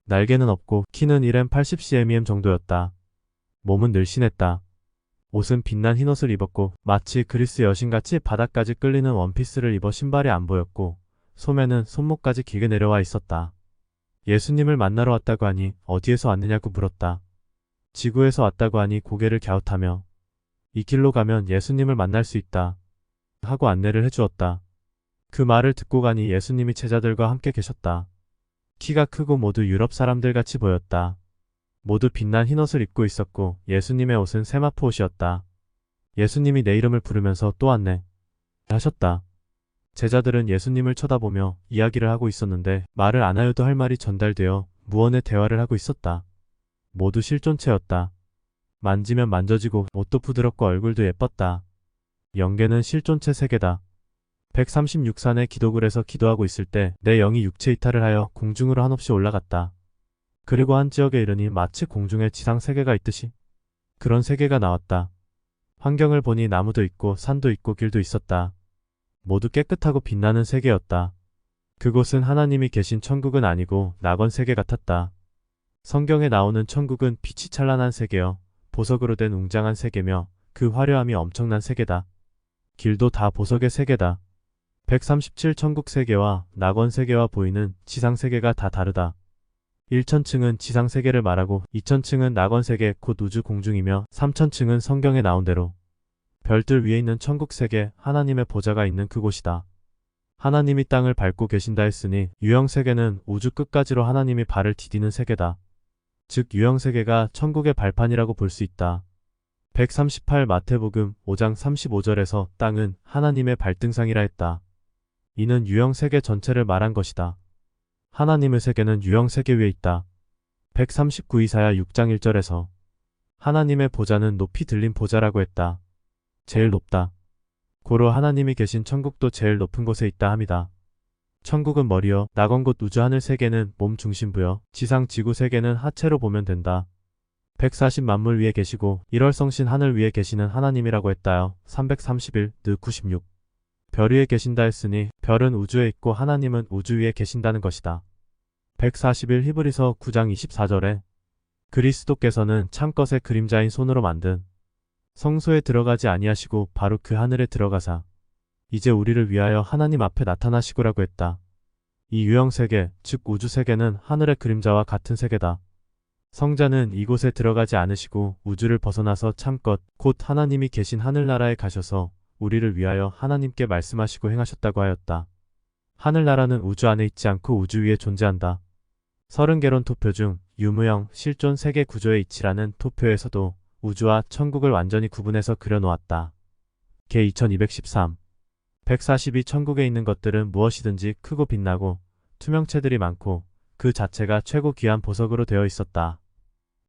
Speaker 1: 날개는 없고 키는 1m 80cm 정도였다. 몸은 늘씬했다. 옷은 빛난 흰옷을 입었고 마치 그리스 여신같이 바닥까지 끌리는 원피스를 입어 신발이 안 보였고 소매는 손목까지 길게 내려와 있었다. 예수님을 만나러 왔다고 하니 어디에서 왔느냐고 물었다. 지구에서 왔다고 하니 고개를 갸웃하며 이 길로 가면 예수님을 만날 수 있다 하고 안내를 해주었다. 그 말을 듣고 가니 예수님이 제자들과 함께 계셨다. 키가 크고 모두 유럽 사람들 같이 보였다. 모두 빛난 흰옷을 입고 있었고 예수님의 옷은 세마포 옷이었다. 예수님이 내 이름을 부르면서 또 안내 하셨다. 제자들은 예수님을 쳐다보며 이야기를 하고 있었는데 말을 안 하여도 할 말이 전달되어 무언의 대화를 하고 있었다. 모두 실존체였다. 만지면 만져지고 옷도 부드럽고 얼굴도 예뻤다. 영계는 실존체 세계다. 136산의 기도굴에서 기도하고 있을 때 내 영이 육체 이탈을 하여 공중으로 한없이 올라갔다. 그리고 한 지역에 이르니 마치 공중에 지상 세계가 있듯이 그런 세계가 나왔다. 환경을 보니 나무도 있고 산도 있고 길도 있었다. 모두 깨끗하고 빛나는 세계였다. 그곳은 하나님이 계신 천국은 아니고 낙원 세계 같았다. 성경에 나오는 천국은 빛이 찬란한 세계여 보석으로 된 웅장한 세계며 그 화려함이 엄청난 세계다. 길도 다 보석의 세계다. 137 천국 세계와 낙원 세계와 보이는 지상 세계가 다 다르다. 1천층은 지상 세계를 말하고 2천층은 낙원 세계 곧 우주 공중이며 3천층은 성경에 나온 대로 별들 위에 있는 천국 세계 하나님의 보좌가 있는 그곳이다. 하나님이 땅을 밟고 계신다 했으니 유형 세계는 우주 끝까지로 하나님이 발을 디디는 세계다. 즉 유형 세계가 천국의 발판이라고 볼 수 있다. 138 마태복음 5장 35절에서 땅은 하나님의 발등상이라 했다. 이는 유형 세계 전체를 말한 것이다. 하나님의 세계는 유형 세계 위에 있다. 139 이사야 6장 1절에서 하나님의 보좌는 높이 들린 보좌라고 했다. 제일 높다. 고로 하나님이 계신 천국도 제일 높은 곳에 있다 함이다. 천국은 머리여 낙원 곧 우주 하늘 세계는 몸 중심부여 지상 지구 세계는 하체로 보면 된다. 140 만물 위에 계시고 1월 성신 하늘 위에 계시는 하나님이라고 했다요. 331 느 96 별 위에 계신다 했으니 별은 우주에 있고 하나님은 우주 위에 계신다는 것이다. 141 히브리서 9장 24절에 그리스도께서는 참것의 그림자인 손으로 만든 성소에 들어가지 아니하시고 바로 그 하늘에 들어가사 이제 우리를 위하여 하나님 앞에 나타나시고라고 했다. 이 유형 세계, 즉 우주 세계는 하늘의 그림자와 같은 세계다. 성자는 이곳에 들어가지 않으시고 우주를 벗어나서 참것 곧 하나님이 계신 하늘나라에 가셔서 우리를 위하여 하나님께 말씀하시고 행하셨다고 하였다. 하늘나라는 우주 안에 있지 않고 우주 위에 존재한다. 30개론 토표 중 유무형 실존 세계 구조의 이치라는 토표에서도 우주와 천국을 완전히 구분해서 그려놓았다. 개 2213 142 천국에 있는 것들은 무엇이든지 크고 빛나고 투명체들이 많고 그 자체가 최고 귀한 보석으로 되어 있었다.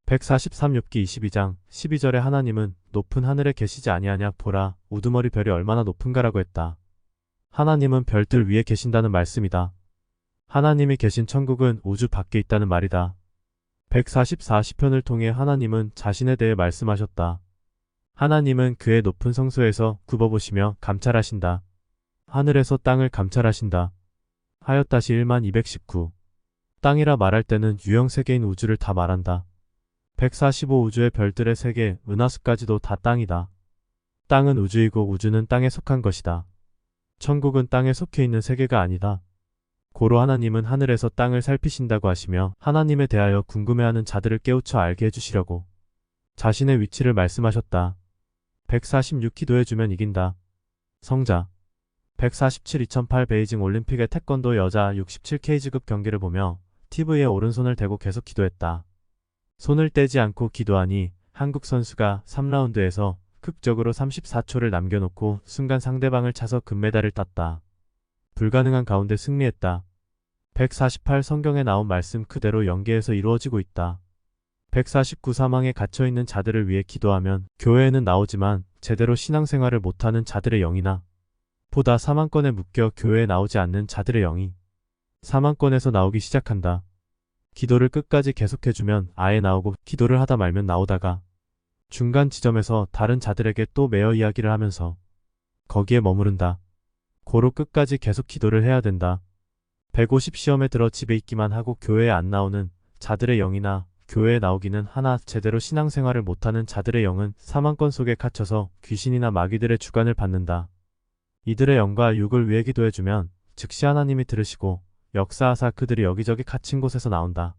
Speaker 1: 143 욥기 22장 12절에 하나님은 높은 하늘에 계시지 아니하냐 보라 우두머리 별이 얼마나 높은가라고 했다. 하나님은 별들 위에 계신다는 말씀이다. 하나님이 계신 천국은 우주 밖에 있다는 말이다. 144 시편을 통해 하나님은 자신에 대해 말씀하셨다. 하나님은 그의 높은 성소에서 굽어보시며 감찰하신다. 하늘에서 땅을 감찰하신다. 하였다시 1만219 땅이라 말할 때는 유형 세계인 우주를 다 말한다. 145 우주의 별들의 세계, 은하수까지도 다 땅이다. 땅은 우주이고 우주는 땅에 속한 것이다. 천국은 땅에 속해 있는 세계가 아니다. 고로 하나님은 하늘에서 땅을 살피신다고 하시며 하나님에 대하여 궁금해하는 자들을 깨우쳐 알게 해주시려고 자신의 위치를 말씀하셨다. 146 기도해주면 이긴다. 성자 147 2008 베이징 올림픽의 태권도 여자 67kg급 경기를 보며 TV에 오른손을 대고 계속 기도했다. 손을 떼지 않고 기도하니 한국 선수가 3라운드에서 극적으로 34초를 남겨놓고 순간 상대방을 차서 금메달을 땄다. 불가능한 가운데 승리했다. 148 성경에 나온 말씀 그대로 연계해서 이루어지고 있다. 149 사망에 갇혀있는 자들을 위해 기도하면 교회에는 나오지만 제대로 신앙생활을 못하는 자들의 영이나 보다 사망권에 묶여 교회에 나오지 않는 자들의 영이 사망권에서 나오기 시작한다. 기도를 끝까지 계속해주면 아예 나오고 기도를 하다 말면 나오다가 중간 지점에서 다른 자들에게 또 매어 이야기를 하면서 거기에 머무른다. 고로 끝까지 계속 기도를 해야 된다. 150 시험에 들어 집에 있기만 하고 교회에 안 나오는 자들의 영이나 교회에 나오기는 하나 제대로 신앙생활을 못하는 자들의 영은 사망권 속에 갇혀서 귀신이나 마귀들의 주관을 받는다. 이들의 영과 육을 위해 기도해주면 즉시 하나님이 들으시고 역사하사 그들이 여기저기 갇힌 곳에서 나온다.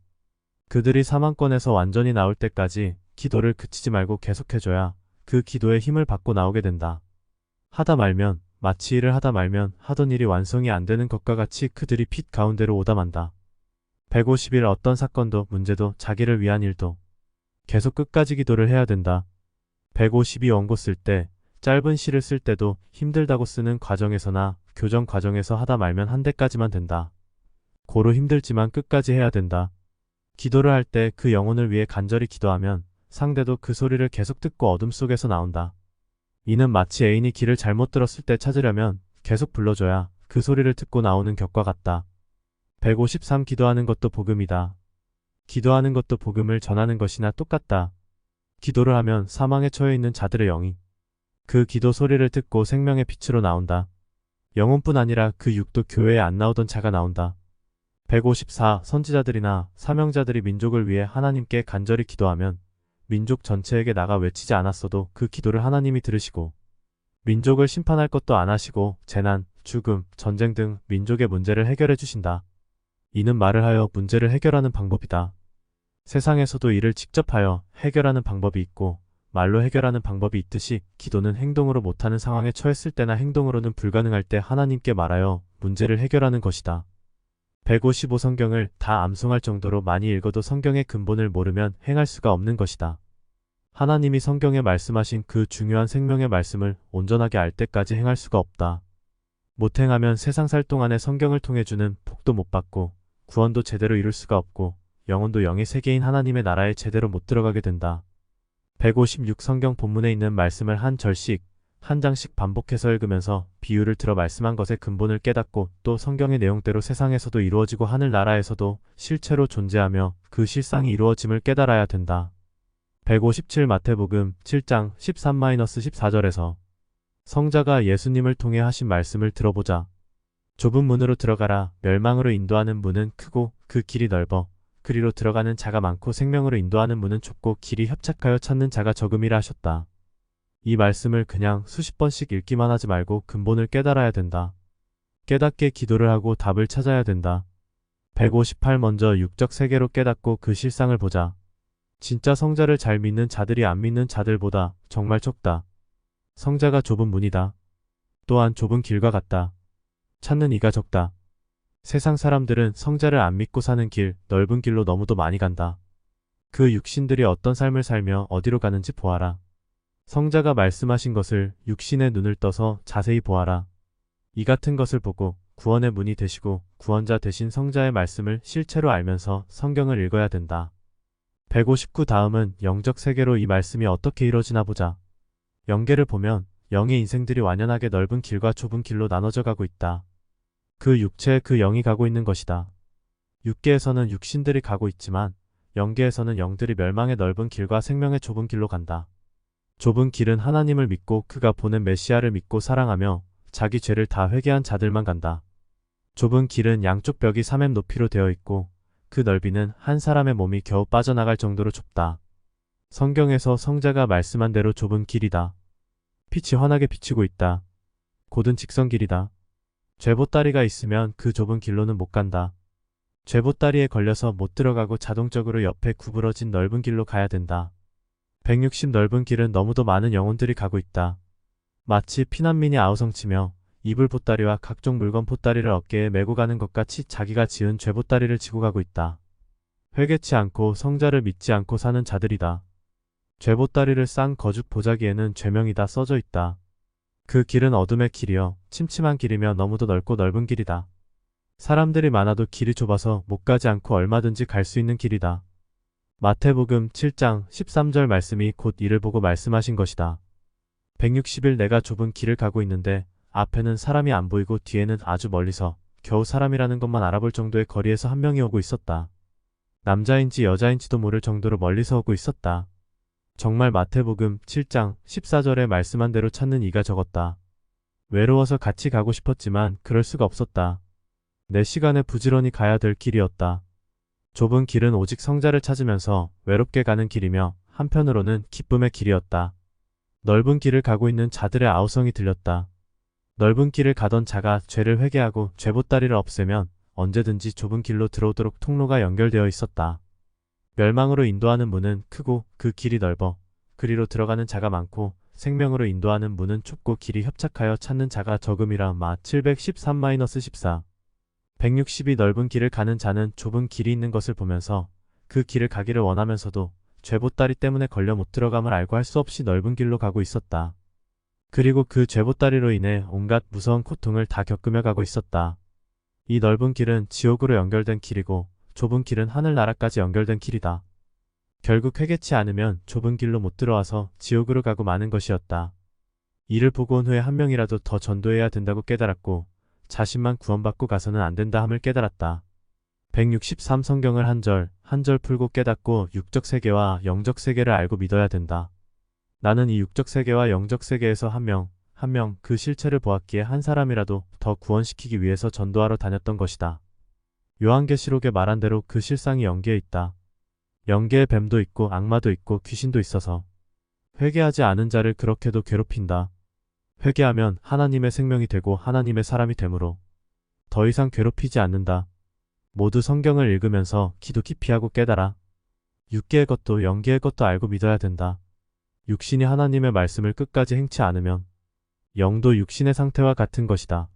Speaker 1: 그들이 사망권에서 완전히 나올 때까지 기도를 그치지 말고 계속해줘야 그 기도의 힘을 받고 나오게 된다. 하다 말면 마치 일을 하다 말면 하던 일이 완성이 안 되는 것과 같이 그들이 핏 가운데로 오다 만다. 150일 어떤 사건도 문제도 자기를 위한 일도 계속 끝까지 기도를 해야 된다. 152 원고 쓸 때 짧은 시를 쓸 때도 힘들다고 쓰는 과정에서나 교정 과정에서 하다 말면 한 대까지만 된다. 고로 힘들지만 끝까지 해야 된다. 기도를 할 때 그 영혼을 위해 간절히 기도하면 상대도 그 소리를 계속 듣고 어둠 속에서 나온다. 이는 마치 애인이 길을 잘못 들었을 때 찾으려면 계속 불러줘야 그 소리를 듣고 나오는 격과 같다. 153 기도하는 것도 복음이다. 기도하는 것도 복음을 전하는 것이나 똑같다. 기도를 하면 사망에 처해 있는 자들의 영이 그 기도 소리를 듣고 생명의 빛으로 나온다. 영혼뿐 아니라 그 육도 교회에 안 나오던 자가 나온다. 154 선지자들이나 사명자들이 민족을 위해 하나님께 간절히 기도하면 민족 전체에게 나가 외치지 않았어도 그 기도를 하나님이 들으시고 민족을 심판할 것도 안 하시고 재난, 죽음, 전쟁 등 민족의 문제를 해결해 주신다. 이는 말을 하여 문제를 해결하는 방법이다. 세상에서도 이를 직접 하여 해결하는 방법이 있고 말로 해결하는 방법이 있듯이 기도는 행동으로 못하는 상황에 처했을 때나 행동으로는 불가능할 때 하나님께 말하여 문제를 해결하는 것이다. 155 성경을 다 암송할 정도로 많이 읽어도 성경의 근본을 모르면 행할 수가 없는 것이다. 하나님이 성경에 말씀하신 그 중요한 생명의 말씀을 온전하게 알 때까지 행할 수가 없다. 못 행하면 세상 살 동안에 성경을 통해 주는 복도 못 받고 구원도 제대로 이룰 수가 없고 영혼도 영의 세계인 하나님의 나라에 제대로 못 들어가게 된다. 156 성경 본문에 있는 말씀을 한 절씩, 한 장씩 반복해서 읽으면서 비유를 들어 말씀한 것의 근본을 깨닫고 또 성경의 내용대로 세상에서도 이루어지고 하늘나라에서도 실체로 존재하며 그 실상이 이루어짐을 깨달아야 된다. 157 마태복음 7장 13-14절에서 성자가 예수님을 통해 하신 말씀을 들어보자. 좁은 문으로 들어가라. 멸망으로 인도하는 문은 크고 그 길이 넓어 그리로 들어가는 자가 많고 생명으로 인도하는 문은 좁고 길이 협착하여 찾는 자가 적음이라 하셨다. 이 말씀을 그냥 수십 번씩 읽기만 하지 말고 근본을 깨달아야 된다. 깨닫게 기도를 하고 답을 찾아야 된다. 158 먼저 육적 세계로 깨닫고 그 실상을 보자. 진짜 성자를 잘 믿는 자들이 안 믿는 자들보다 정말 적다. 성자가 좁은 문이다. 또한 좁은 길과 같다. 찾는 이가 적다. 세상 사람들은 성자를 안 믿고 사는 길, 넓은 길로 너무도 많이 간다. 그 육신들이 어떤 삶을 살며 어디로 가는지 보아라. 성자가 말씀하신 것을 육신의 눈을 떠서 자세히 보아라. 이 같은 것을 보고 구원의 문이 되시고 구원자 되신 성자의 말씀을 실체로 알면서 성경을 읽어야 된다. 159 다음은 영적 세계로 이 말씀이 어떻게 이루어지나 보자. 영계를 보면 영의 인생들이 완연하게 넓은 길과 좁은 길로 나눠져 가고 있다. 그 육체에 그 영이 가고 있는 것이다. 육계에서는 육신들이 가고 있지만 영계에서는 영들이 멸망의 넓은 길과 생명의 좁은 길로 간다. 좁은 길은 하나님을 믿고 그가 보낸 메시아를 믿고 사랑하며 자기 죄를 다 회개한 자들만 간다. 좁은 길은 양쪽 벽이 3m 높이로 되어 있고 그 넓이는 한 사람의 몸이 겨우 빠져나갈 정도로 좁다. 성경에서 성자가 말씀한 대로 좁은 길이다. 빛이 환하게 비치고 있다. 곧은 직선길이다. 죄보따리가 있으면 그 좁은 길로는 못 간다. 죄보따리에 걸려서 못 들어가고 자동적으로 옆에 구부러진 넓은 길로 가야 된다. 160 넓은 길은 너무도 많은 영혼들이 가고 있다. 마치 피난민이 아우성치며 이불 보따리와 각종 물건 보따리를 어깨에 메고 가는 것 같이 자기가 지은 죄 보따리를 지고 가고 있다. 회개치 않고 성자를 믿지 않고 사는 자들이다. 죄 보따리를 싼 거죽 보자기에는 죄명이다 써져 있다. 그 길은 어둠의 길이여 침침한 길이며 너무도 넓고 넓은 길이다. 사람들이 많아도 길이 좁아서 못 가지 않고 얼마든지 갈 수 있는 길이다. 마태복음 7장 13절 말씀이 곧 이를 보고 말씀하신 것이다. 160일 내가 좁은 길을 가고 있는데 앞에는 사람이 안 보이고 뒤에는 아주 멀리서 겨우 사람이라는 것만 알아볼 정도의 거리에서 한 명이 오고 있었다. 남자인지 여자인지도 모를 정도로 멀리서 오고 있었다. 정말 마태복음 7장 14절에 말씀한 대로 찾는 이가 적었다. 외로워서 같이 가고 싶었지만 그럴 수가 없었다. 내 시간에 부지런히 가야 될 길이었다. 좁은 길은 오직 성자를 찾으면서 외롭게 가는 길이며 한편으로는 기쁨의 길이었다. 넓은 길을 가고 있는 자들의 아우성이 들렸다. 넓은 길을 가던 자가 죄를 회개하고 죄보따리를 없애면 언제든지 좁은 길로 들어오도록 통로가 연결되어 있었다. 멸망으로 인도하는 문은 크고 그 길이 넓어 그리로 들어가는 자가 많고 생명으로 인도하는 문은 좁고 길이 협착하여 찾는 자가 적음이라 마 713-14 160이 넓은 길을 가는 자는 좁은 길이 있는 것을 보면서 그 길을 가기를 원하면서도 죄보따리 때문에 걸려 못 들어감을 알고 할 수 없이 넓은 길로 가고 있었다. 그리고 그 죄보따리로 인해 온갖 무서운 고통을 다 겪으며 가고 있었다. 이 넓은 길은 지옥으로 연결된 길이고 좁은 길은 하늘나라까지 연결된 길이다. 결국 회개치 않으면 좁은 길로 못 들어와서 지옥으로 가고 마는 것이었다. 이를 보고 온 후에 한 명이라도 더 전도해야 된다고 깨달았고 자신만 구원받고 가서는 안 된다 함을 깨달았다. 163 성경을 한 절 한 절 풀고 깨닫고 육적 세계와 영적 세계를 알고 믿어야 된다. 나는 이 육적 세계와 영적 세계에서 한 명 그 실체를 보았기에 한 사람이라도 더 구원시키기 위해서 전도하러 다녔던 것이다. 요한계시록에 말한 대로 그 실상이 영계에 있다. 영계에 뱀도 있고 악마도 있고 귀신도 있어서 회개하지 않은 자를 그렇게도 괴롭힌다. 회개하면 하나님의 생명이 되고 하나님의 사람이 되므로 더 이상 괴롭히지 않는다. 모두 성경을 읽으면서 기도 깊이 하고 깨달아. 육계의 것도 영계의 것도 알고 믿어야 된다. 육신이 하나님의 말씀을 끝까지 행치 않으면 영도 육신의 상태와 같은 것이다.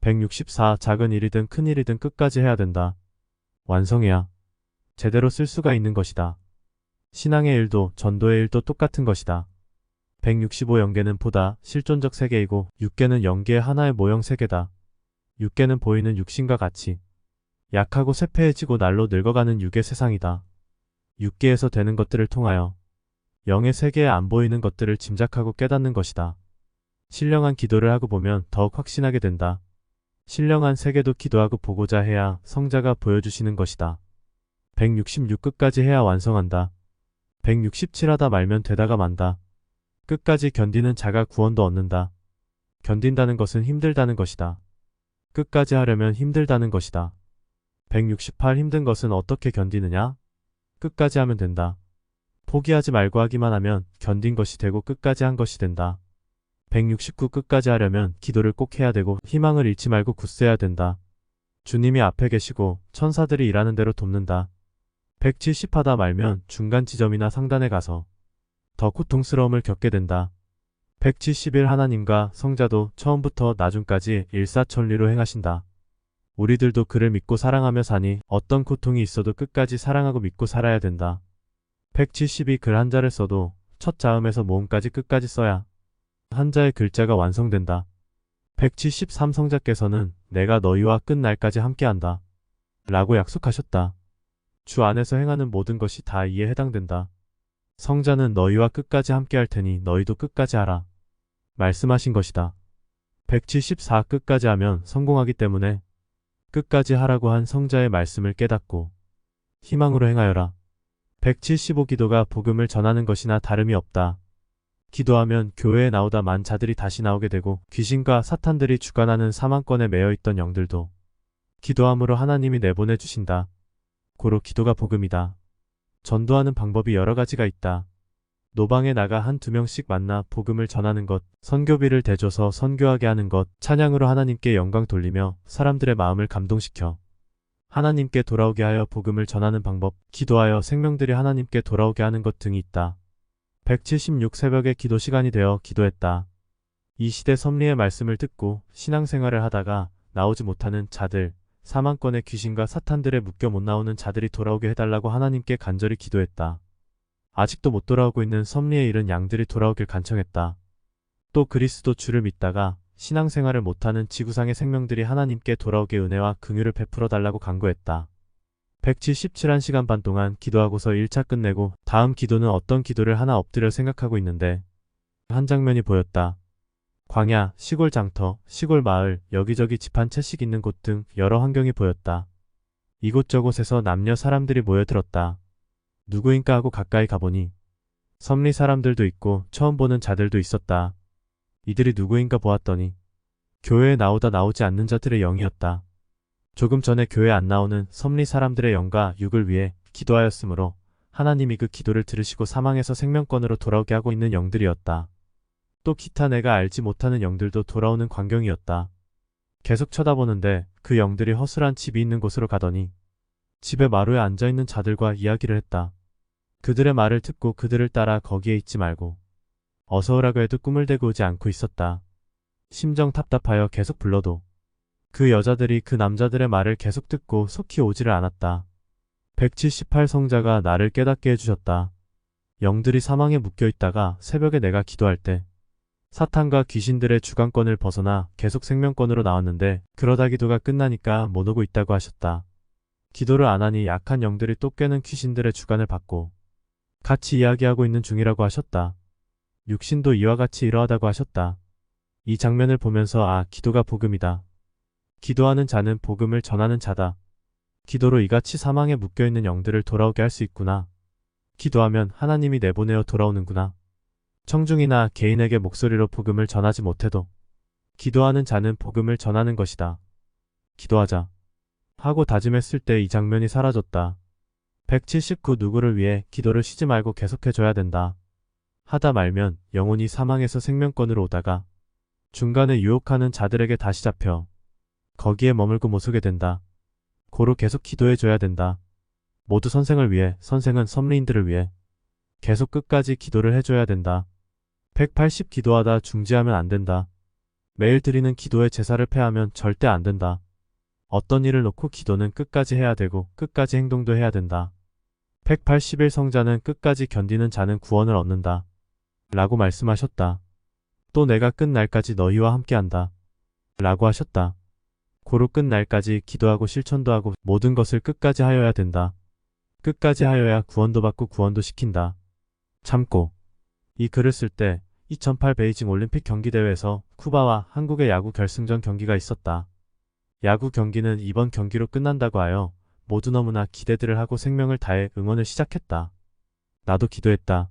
Speaker 1: 164. 작은 일이든 큰 일이든 끝까지 해야 된다. 완성해야 제대로 쓸 수가 있는 것이다. 신앙의 일도 전도의 일도 똑같은 것이다. 165. 영계는 보다 실존적 세계이고 육계는 영계의 하나의 모형 세계다. 육계는 보이는 육신과 같이 약하고 쇠폐해지고 날로 늙어가는 육의 세상이다. 육계에서 되는 것들을 통하여 영의 세계에 안 보이는 것들을 짐작하고 깨닫는 것이다. 신령한 기도를 하고 보면 더욱 확신하게 된다. 신령한 세계도 기도하고 보고자 해야 성자가 보여주시는 것이다. 166. 끝까지 해야 완성한다. 167. 하다 말면 되다가 만다. 끝까지 견디는 자가 구원도 얻는다. 견딘다는 것은 힘들다는 것이다. 끝까지 하려면 힘들다는 것이다. 168. 힘든 것은 어떻게 견디느냐? 끝까지 하면 된다. 포기하지 말고 하기만 하면 견딘 것이 되고 끝까지 한 것이 된다. 169. 끝까지 하려면 기도를 꼭 해야 되고 희망을 잃지 말고 굳세야 된다. 주님이 앞에 계시고 천사들이 일하는 대로 돕는다. 170. 하다 말면 중간 지점이나 상단에 가서 더 고통스러움을 겪게 된다. 171. 하나님과 성자도 처음부터 나중까지 일사천리로 행하신다. 우리들도 그를 믿고 사랑하며 사니 어떤 고통이 있어도 끝까지 사랑하고 믿고 살아야 된다. 172. 글 한자를 써도 첫 자음에서 모음까지 끝까지 써야 한자의 글자가 완성된다. 173. 성자께서는 내가 너희와 끝날까지 함께한다. 라고 약속하셨다. 주 안에서 행하는 모든 것이 다 이에 해당된다. 성자는 너희와 끝까지 함께할 테니 너희도 끝까지 하라. 말씀하신 것이다. 174. 끝까지 하면 성공하기 때문에 끝까지 하라고 한 성자의 말씀을 깨닫고 희망으로 행하여라. 175. 기도가 복음을 전하는 것이나 다름이 없다. 기도하면 교회에 나오다 만 자들이 다시 나오게 되고 귀신과 사탄들이 주관하는 사망권에 매여있던 영들도 기도함으로 하나님이 내보내 주신다. 고로 기도가 복음이다. 전도하는 방법이 여러 가지가 있다. 노방에 나가 한두 명씩 만나 복음을 전하는 것, 선교비를 대줘서 선교하게 하는 것, 찬양으로 하나님께 영광 돌리며 사람들의 마음을 감동시켜 하나님께 돌아오게 하여 복음을 전하는 방법, 기도하여 생명들이 하나님께 돌아오게 하는 것 등이 있다. 176. 새벽에 기도 시간이 되어 기도했다. 이 시대 섭리의 말씀을 듣고 신앙생활을 하다가 나오지 못하는 자들, 사망권의 귀신과 사탄들에 묶여 못 나오는 자들이 돌아오게 해달라고 하나님께 간절히 기도했다. 아직도 못 돌아오고 있는 섭리에 이른 양들이 돌아오길 간청했다. 또 그리스도 주를 믿다가 신앙생활을 못하는 지구상의 생명들이 하나님께 돌아오게 은혜와 긍휼을 베풀어 달라고 간구했다. 177시간 반 동안 기도하고서 1차 끝내고 다음 기도는 어떤 기도를 하나 엎드려 생각하고 있는데 한 장면이 보였다. 광야, 시골 장터, 시골 마을, 여기저기 집 한 채씩 있는 곳 등 여러 환경이 보였다. 이곳저곳에서 남녀 사람들이 모여들었다. 누구인가 하고 가까이 가보니 섭리 사람들도 있고 처음 보는 자들도 있었다. 이들이 누구인가 보았더니 교회에 나오다 나오지 않는 자들의 영이었다. 조금 전에 교회 안 나오는 섭리 사람들의 영과 육을 위해 기도하였으므로 하나님이 그 기도를 들으시고 사망에서 생명권으로 돌아오게 하고 있는 영들이었다. 또 기타 내가 알지 못하는 영들도 돌아오는 광경이었다. 계속 쳐다보는데 그 영들이 허술한 집이 있는 곳으로 가더니 집의 마루에 앉아있는 자들과 이야기를 했다. 그들의 말을 듣고 그들을 따라 거기에 있지 말고 어서 오라고 해도 꿈을 대고 오지 않고 있었다. 심정 답답하여 계속 불러도 그 여자들이 그 남자들의 말을 계속 듣고 속히 오지를 않았다. 178. 성자가 나를 깨닫게 해주셨다. 영들이 사망에 묶여있다가 새벽에 내가 기도할 때 사탄과 귀신들의 주관권을 벗어나 계속 생명권으로 나왔는데 그러다 기도가 끝나니까 못 오고 있다고 하셨다. 기도를 안 하니 약한 영들이 또 깨는 귀신들의 주관을 받고 같이 이야기하고 있는 중이라고 하셨다. 육신도 이와 같이 이러하다고 하셨다. 이 장면을 보면서 아, 기도가 복음이다. 기도하는 자는 복음을 전하는 자다. 기도로 이같이 사망에 묶여있는 영들을 돌아오게 할 수 있구나. 기도하면 하나님이 내보내어 돌아오는구나. 청중이나 개인에게 목소리로 복음을 전하지 못해도 기도하는 자는 복음을 전하는 것이다. 기도하자 하고 다짐했을 때 이 장면이 사라졌다. 179. 누구를 위해 기도를 쉬지 말고 계속해줘야 된다. 하다 말면 영혼이 사망에서 생명권으로 오다가 중간에 유혹하는 자들에게 다시 잡혀 거기에 머물고 못 오게 된다. 고로 계속 기도해줘야 된다. 모두 선생을 위해, 선생은 섭리인들을 위해 계속 끝까지 기도를 해줘야 된다. 180 기도하다 중지하면 안 된다. 매일 드리는 기도의 제사를 패하면 절대 안 된다. 어떤 일을 놓고 기도는 끝까지 해야 되고 끝까지 행동도 해야 된다. 180일 성자는 끝까지 견디는 자는 구원을 얻는다. 라고 말씀하셨다. 또 내가 끝날까지 너희와 함께한다. 라고 하셨다. 고로 끝날까지 기도하고 실천도 하고 모든 것을 끝까지 하여야 된다. 끝까지 하여야 구원도 받고 구원도 시킨다. 참고. 이 글을 쓸 때 2008 베이징 올림픽 경기대회에서 쿠바와 한국의 야구 결승전 경기가 있었다. 야구 경기는 이번 경기로 끝난다고 하여 모두 너무나 기대들을 하고 생명을 다해 응원을 시작했다. 나도 기도했다.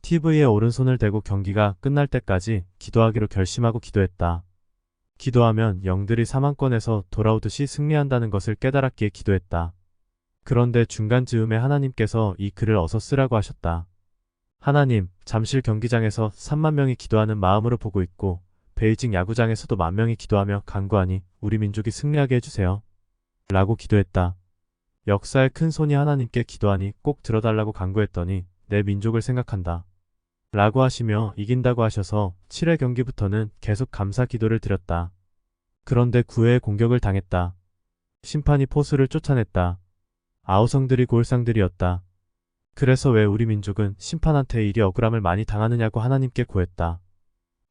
Speaker 1: TV에 오른손을 대고 경기가 끝날 때까지 기도하기로 결심하고 기도했다. 기도하면 영들이 사망권에서 돌아오듯이 승리한다는 것을 깨달았기에 기도했다. 그런데 중간 즈음에 하나님께서 이 글을 어서 쓰라고 하셨다. 하나님, 잠실 경기장에서 3만 명이 기도하는 마음으로 보고 있고 베이징 야구장에서도 1만 명이 기도하며 간구하니 우리 민족이 승리하게 해주세요. 라고 기도했다. 역사의 큰 손이 하나님께 기도하니 꼭 들어달라고 간구했더니 내 민족을 생각한다. 라고 하시며 이긴다고 하셔서 7회 경기부터는 계속 감사 기도를 드렸다. 그런데 9회에 공격을 당했다. 심판이 포수를 쫓아냈다. 아우성들이 골상들이었다. 그래서 왜 우리 민족은 심판한테 이리 억울함을 많이 당하느냐고 하나님께 고했다.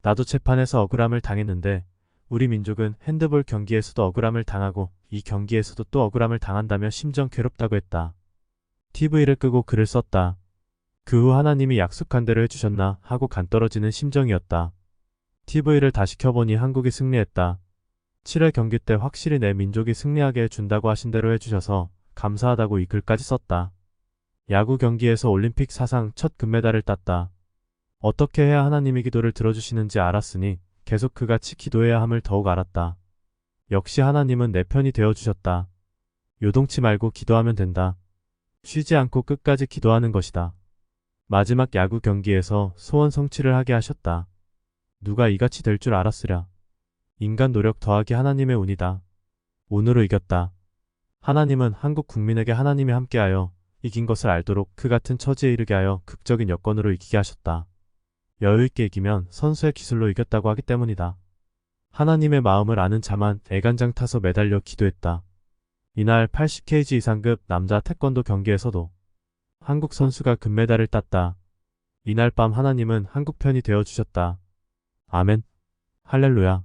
Speaker 1: 나도 재판에서 억울함을 당했는데 우리 민족은 핸드볼 경기에서도 억울함을 당하고 이 경기에서도 또 억울함을 당한다며 심정 괴롭다고 했다. TV를 끄고 글을 썼다. 그 후 하나님이 약속한 대로 해주셨나 하고 간 떨어지는 심정이었다. TV를 다시 켜보니 한국이 승리했다. 7회 경기 때 확실히 내 민족이 승리하게 해준다고 하신 대로 해주셔서 감사하다고 이 글까지 썼다. 야구 경기에서 올림픽 사상 첫 금메달을 땄다. 어떻게 해야 하나님이 기도를 들어주시는지 알았으니 계속 그같이 기도해야 함을 더욱 알았다. 역시 하나님은 내 편이 되어주셨다. 요동치 말고 기도하면 된다. 쉬지 않고 끝까지 기도하는 것이다. 마지막 야구 경기에서 소원 성취를 하게 하셨다. 누가 이같이 될 줄 알았으랴. 인간 노력 더하기 하나님의 운이다. 운으로 이겼다. 하나님은 한국 국민에게 하나님이 함께하여 이긴 것을 알도록 그 같은 처지에 이르게 하여 극적인 여건으로 이기게 하셨다. 여유있게 이기면 선수의 기술로 이겼다고 하기 때문이다. 하나님의 마음을 아는 자만 애간장 타서 매달려 기도했다. 이날 80kg 이상급 남자 태권도 경기에서도 한국 선수가 금메달을 땄다. 이날 밤 하나님은 한국 편이 되어주셨다. 아멘. 할렐루야.